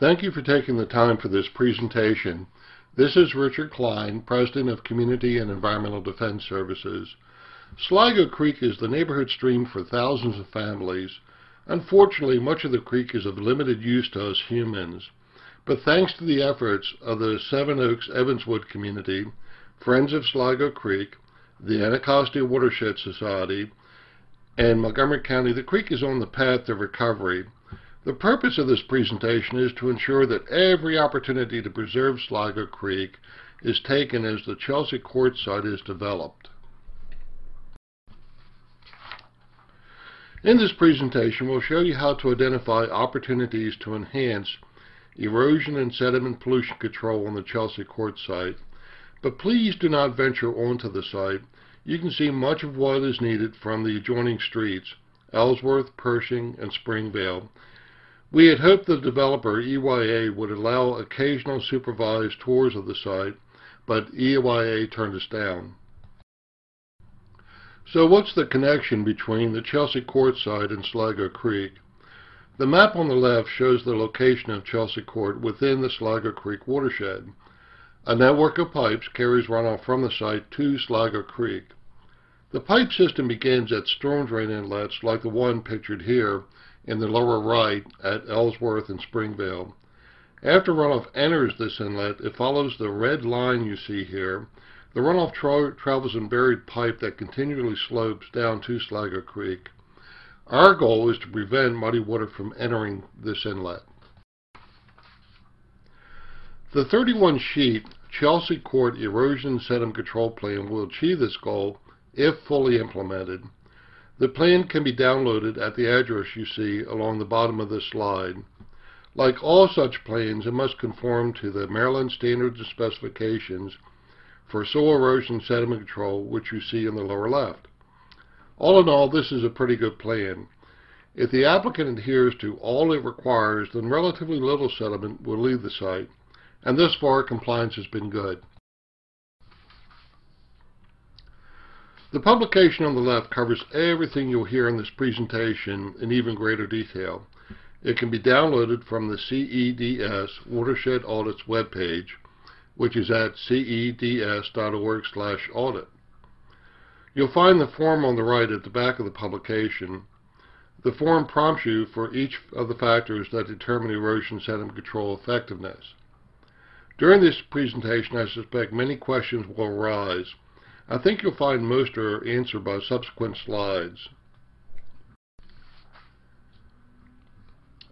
Thank you for taking the time for this presentation. This is Richard Klein, President of Community and Environmental Defense Services. Sligo Creek is the neighborhood stream for thousands of families. Unfortunately, much of the creek is of limited use to us humans. But thanks to the efforts of the Seven Oaks Evanswood community, Friends of Sligo Creek, the Anacostia Watershed Society, and Montgomery County, the creek is on the path to recovery. The purpose of this presentation is to ensure that every opportunity to preserve Sligo Creek is taken as the Chelsea Court site is developed. In this presentation, we'll show you how to identify opportunities to enhance erosion and sediment pollution control on the Chelsea Court site. But please do not venture onto the site. You can see much of what is needed from the adjoining streets, Ellsworth, Pershing, and Springvale. We had hoped the developer, EYA, would allow occasional supervised tours of the site, but EYA turned us down. So what's the connection between the Chelsea Court site and Sligo Creek? The map on the left shows the location of Chelsea Court within the Sligo Creek watershed. A network of pipes carries runoff from the site to Sligo Creek. The pipe system begins at storm drain inlets like the one pictured here in the lower right at Ellsworth and Springvale. After runoff enters this inlet, it follows the red line you see here. The runoff travels in buried pipe that continually slopes down to Sligo Creek. Our goal is to prevent muddy water from entering this inlet. The 31-sheet Chelsea Court Erosion Sediment Control Plan will achieve this goal if fully implemented. The plan can be downloaded at the address you see along the bottom of this slide. Like all such plans, it must conform to the Maryland Standards and Specifications for Soil Erosion Sediment Control, which you see in the lower left. All in all, this is a pretty good plan. If the applicant adheres to all it requires, then relatively little sediment will leave the site, and thus far compliance has been good. The publication on the left covers everything you'll hear in this presentation in even greater detail. It can be downloaded from the CEDS Watershed Audits webpage, which is at ceds.org/audit. You'll find the form on the right at the back of the publication. The form prompts you for each of the factors that determine erosion sediment control effectiveness. During this presentation, I suspect many questions will arise. I think you'll find most are answered by subsequent slides.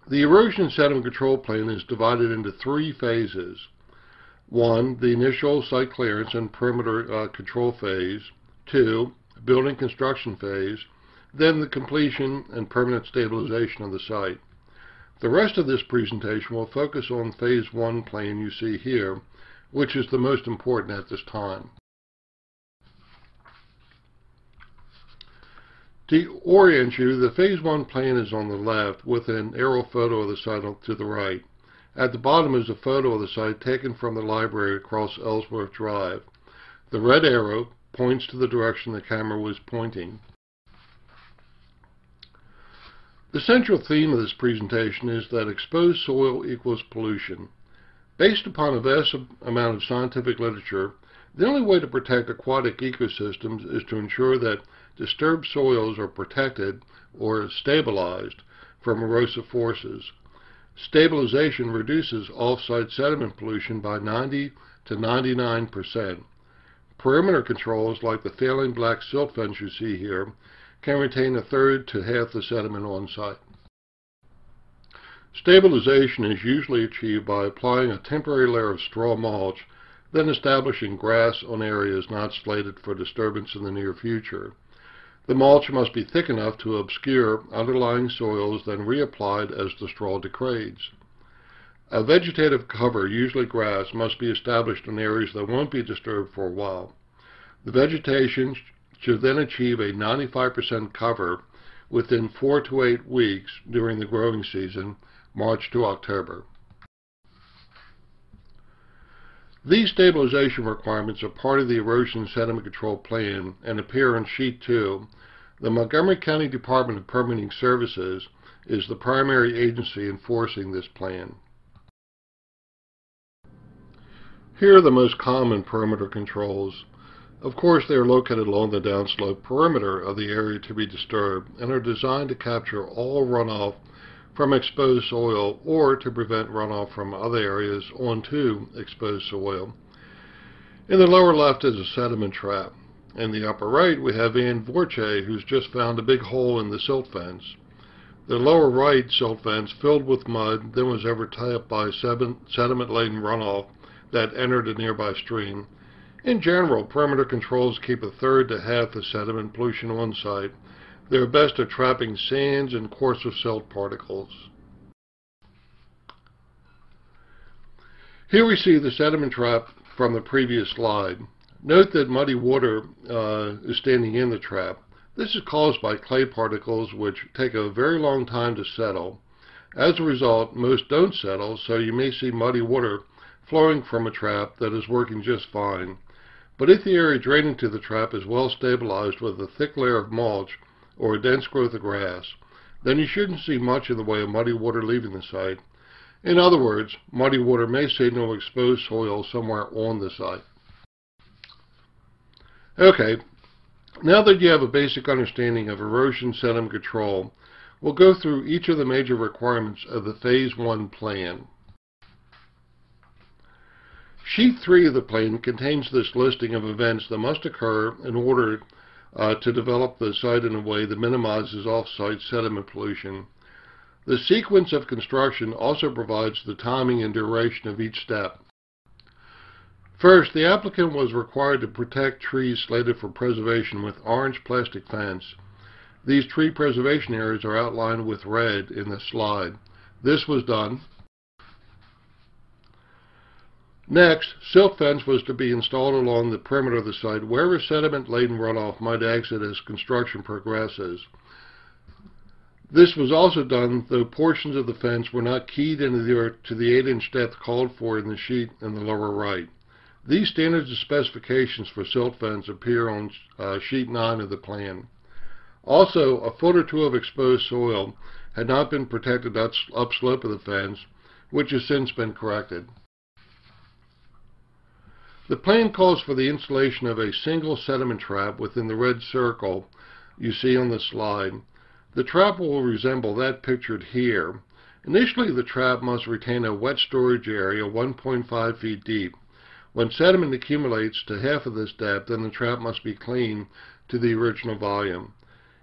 The erosion sediment control plan is divided into three phases. 1. The initial site clearance and perimeter control phase. 2. Building construction phase. Then the completion and permanent stabilization of the site. The rest of this presentation will focus on phase 1 plan you see here, which is the most important at this time. To orient you, the Phase 1 plan is on the left with an aerial photo of the site to the right. At the bottom is a photo of the site taken from the library across Ellsworth Drive. The red arrow points to the direction the camera was pointing. The central theme of this presentation is that exposed soil equals pollution. Based upon a vast amount of scientific literature, the only way to protect aquatic ecosystems is to ensure that disturbed soils are protected or stabilized from erosive forces. Stabilization reduces off-site sediment pollution by 90 to 99%. Perimeter controls, like the failing black silt fence you see here, can retain a third to half the sediment on site. Stabilization is usually achieved by applying a temporary layer of straw mulch, then establishing grass on areas not slated for disturbance in the near future. The mulch must be thick enough to obscure underlying soils, then reapplied as the straw degrades. A vegetative cover, usually grass, must be established in areas that won't be disturbed for a while. The vegetation should then achieve a 95% cover within 4 to 8 weeks during the growing season, March to October. These stabilization requirements are part of the Erosion Sediment Control Plan and appear on Sheet 2. The Montgomery County Department of Permitting Services is the primary agency enforcing this plan. Here are the most common perimeter controls. Of course, they are located along the downslope perimeter of the area to be disturbed and are designed to capture all runoff from exposed soil or to prevent runoff from other areas onto exposed soil. In the lower left is a sediment trap. In the upper right, we have Van Vorche, who's just found a big hole in the silt fence. The lower right silt fence filled with mud, then was overtopped by sediment-laden runoff that entered a nearby stream. In general, perimeter controls keep a third to half the sediment pollution on site. They are best at trapping sands and coarser silt particles. Here we see the sediment trap from the previous slide. Note that muddy water is standing in the trap. This is caused by clay particles which take a very long time to settle. As a result, most don't settle, so you may see muddy water flowing from a trap that is working just fine. But if the area draining to the trap is well stabilized with a thick layer of mulch or a dense growth of grass, then you shouldn't see much in the way of muddy water leaving the site. In other words, muddy water may signal exposed soil somewhere on the site. Okay, now that you have a basic understanding of erosion sediment control, we'll go through each of the major requirements of the Phase 1 plan. Sheet 3 of the plan contains this listing of events that must occur in order to develop the site in a way that minimizes off-site sediment pollution. The sequence of construction also provides the timing and duration of each step. First, the applicant was required to protect trees slated for preservation with orange plastic fence. These tree preservation areas are outlined with red in the slide. This was done. Next, silt fence was to be installed along the perimeter of the site wherever sediment-laden runoff might exit as construction progresses. This was also done though portions of the fence were not keyed into the earth to the 8-inch depth called for in the sheet in the lower right. These standards and specifications for silt fence appear on sheet 9 of the plan. Also, a foot or two of exposed soil had not been protected upslope of the fence, which has since been corrected. The plan calls for the installation of a single sediment trap within the red circle you see on the slide. The trap will resemble that pictured here. Initially, the trap must retain a wet storage area 1.5 feet deep. When sediment accumulates to half of this depth, then the trap must be cleaned to the original volume.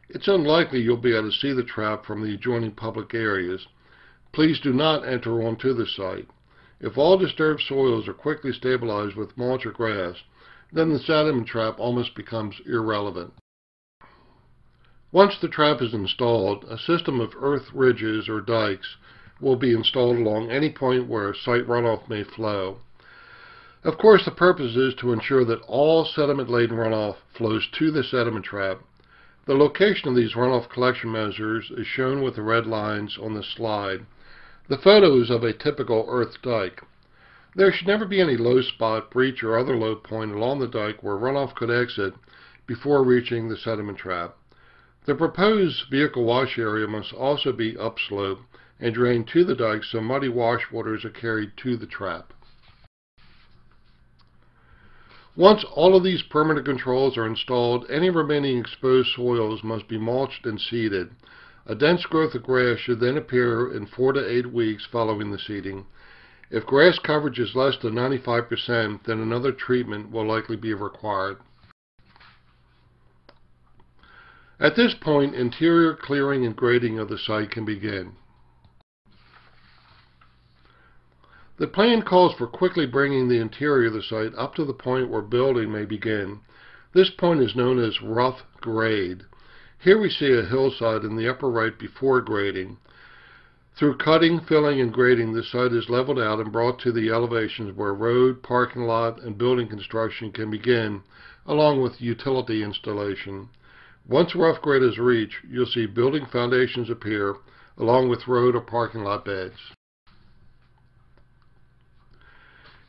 It's unlikely you'll be able to see the trap from the adjoining public areas. Please do not enter onto the site. If all disturbed soils are quickly stabilized with mulch or grass, then the sediment trap almost becomes irrelevant. Once the trap is installed, a system of earth ridges or dikes will be installed along any point where site runoff may flow. Of course, the purpose is to ensure that all sediment-laden runoff flows to the sediment trap. The location of these runoff collection measures is shown with the red lines on the slide. The photo is of a typical earth dike. There should never be any low spot, breach, or other low point along the dike where runoff could exit before reaching the sediment trap. The proposed vehicle wash area must also be upslope and drain to the dike so muddy wash waters are carried to the trap. Once all of these perimeter controls are installed, any remaining exposed soils must be mulched and seeded. A dense growth of grass should then appear in 4 to 8 weeks following the seeding. If grass coverage is less than 95%, then another treatment will likely be required. At this point, interior clearing and grading of the site can begin. The plan calls for quickly bringing the interior of the site up to the point where building may begin. This point is known as rough grade. Here we see a hillside in the upper right before grading. Through cutting, filling, and grading, the site is leveled out and brought to the elevations where road, parking lot, and building construction can begin, along with utility installation. Once rough grade is reached, you'll see building foundations appear, along with road or parking lot beds.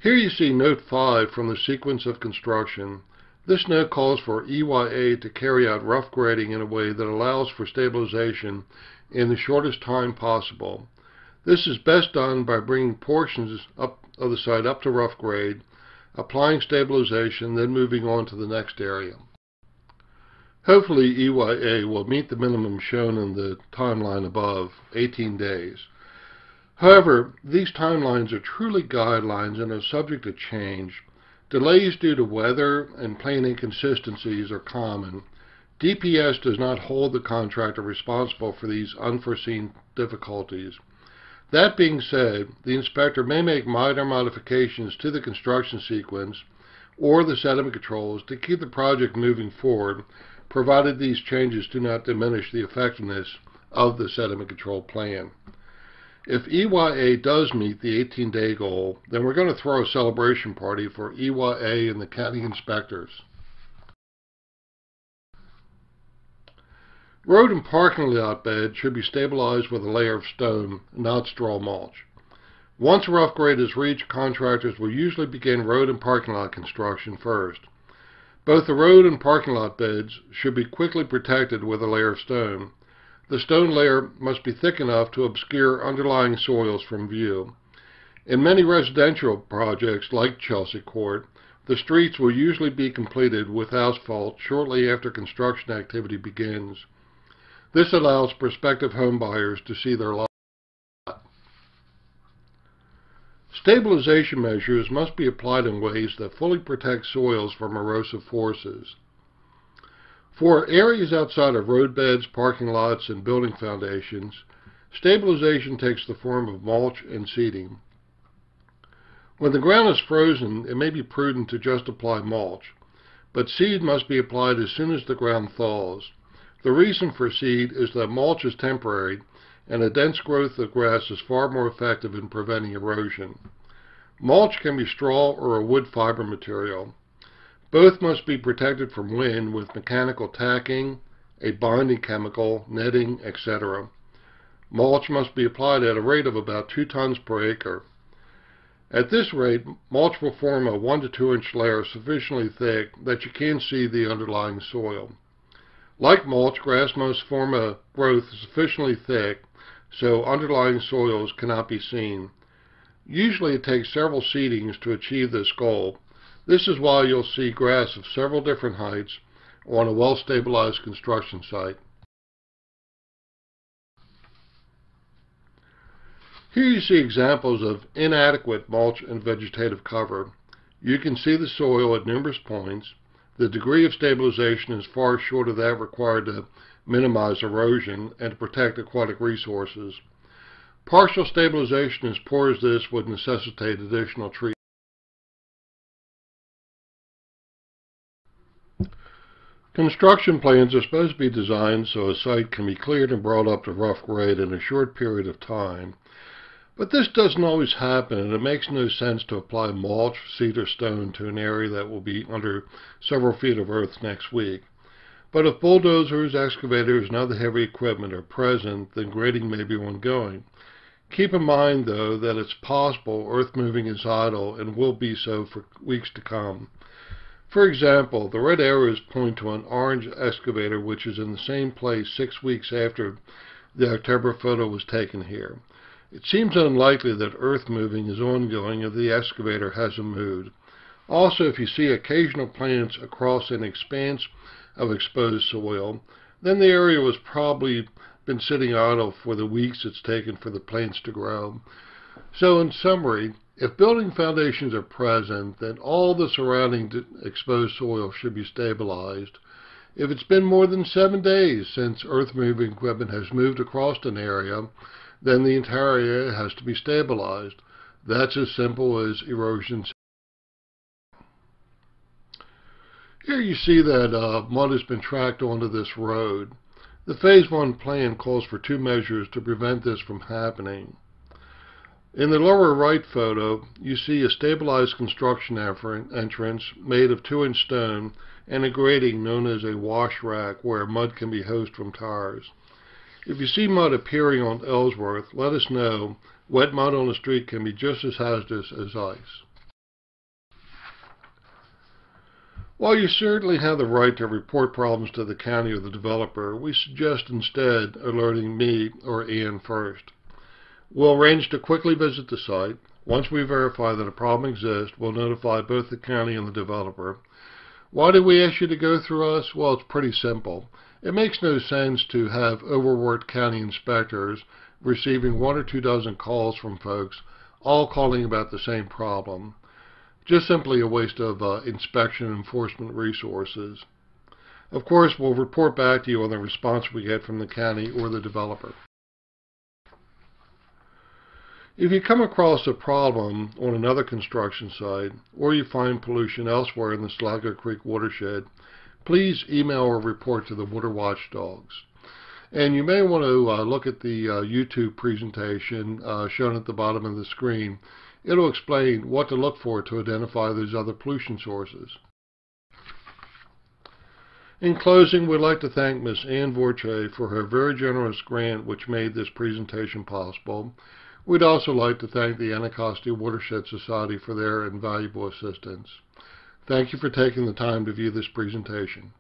Here you see Note 5 from the sequence of construction. This note calls for EYA to carry out rough grading in a way that allows for stabilization in the shortest time possible. This is best done by bringing portions of the site up to rough grade, applying stabilization, then moving on to the next area. Hopefully EYA will meet the minimum shown in the timeline above, 18 days. However, these timelines are truly guidelines and are subject to change. Delays due to weather and plane inconsistencies are common. DPS does not hold the contractor responsible for these unforeseen difficulties. That being said, the inspector may make minor modifications to the construction sequence or the sediment controls to keep the project moving forward, provided these changes do not diminish the effectiveness of the sediment control plan. If EYA does meet the 18-day goal, then we're going to throw a celebration party for EYA and the county inspectors. Road and parking lot beds should be stabilized with a layer of stone, not straw mulch. Once rough grade is reached, contractors will usually begin road and parking lot construction first. Both the road and parking lot beds should be quickly protected with a layer of stone. The stone layer must be thick enough to obscure underlying soils from view. In many residential projects like Chelsea Court, the streets will usually be completed with asphalt shortly after construction activity begins. This allows prospective home buyers to see their lot. Stabilization measures must be applied in ways that fully protect soils from erosive forces. For areas outside of roadbeds, parking lots, and building foundations, stabilization takes the form of mulch and seeding. When the ground is frozen, it may be prudent to just apply mulch, but seed must be applied as soon as the ground thaws. The reason for seed is that mulch is temporary, and a dense growth of grass is far more effective in preventing erosion. Mulch can be straw or a wood fiber material. Both must be protected from wind with mechanical tacking, a binding chemical, netting, etc. Mulch must be applied at a rate of about 2 tons per acre. At this rate, mulch will form a 1 to 2 inch layer sufficiently thick that you can see the underlying soil. Like mulch, grass must form a growth sufficiently thick so underlying soils cannot be seen. Usually it takes several seedings to achieve this goal. This is why you'll see grass of several different heights on a well-stabilized construction site. Here you see examples of inadequate mulch and vegetative cover. You can see the soil at numerous points. The degree of stabilization is far short of that required to minimize erosion and to protect aquatic resources. Partial stabilization as poor as this would necessitate additional treatment. Construction plans are supposed to be designed so a site can be cleared and brought up to rough grade in a short period of time. But this doesn't always happen, and it makes no sense to apply mulch, seed, or stone to an area that will be under several feet of earth next week. But if bulldozers, excavators, and other heavy equipment are present, then grading may be ongoing. Keep in mind, though, that it's possible earth moving is idle and will be so for weeks to come. For example, the red arrows point to an orange excavator which is in the same place 6 weeks after the October photo was taken here. It seems unlikely that earth moving is ongoing if the excavator hasn't moved. Also, if you see occasional plants across an expanse of exposed soil, then the area was probably been sitting idle for the weeks it's taken for the plants to grow. So in summary, if building foundations are present, then all the surrounding exposed soil should be stabilized. If it's been more than 7 days since earth-moving equipment has moved across an area, then the entire area has to be stabilized. That's as simple as erosion. Here you see that mud has been tracked onto this road. The Phase 1 plan calls for 2 measures to prevent this from happening. In the lower right photo, you see a stabilized construction entrance made of 2-inch stone and a grating known as a wash rack where mud can be hosed from tires. If you see mud appearing on Ellsworth, let us know. Wet mud on the street can be just as hazardous as ice. While you certainly have the right to report problems to the county or the developer, we suggest instead alerting me or Ian first. We'll arrange to quickly visit the site. Once we verify that a problem exists, we'll notify both the county and the developer. Why did we ask you to go through us? Well, it's pretty simple. It makes no sense to have overworked county inspectors receiving 1 or 2 dozen calls from folks, all calling about the same problem. Just simply a waste of inspection and enforcement resources. Of course, we'll report back to you on the response we get from the county or the developer. If you come across a problem on another construction site, or you find pollution elsewhere in the Sligo Creek watershed, please email or report to the Water Watchdogs. And you may want to look at the YouTube presentation shown at the bottom of the screen. It'll explain what to look for to identify those other pollution sources. In closing, we'd like to thank Ms. Ann Vorche for her very generous grant which made this presentation possible. We'd also like to thank the Anacostia Watershed Society for their invaluable assistance. Thank you for taking the time to view this presentation.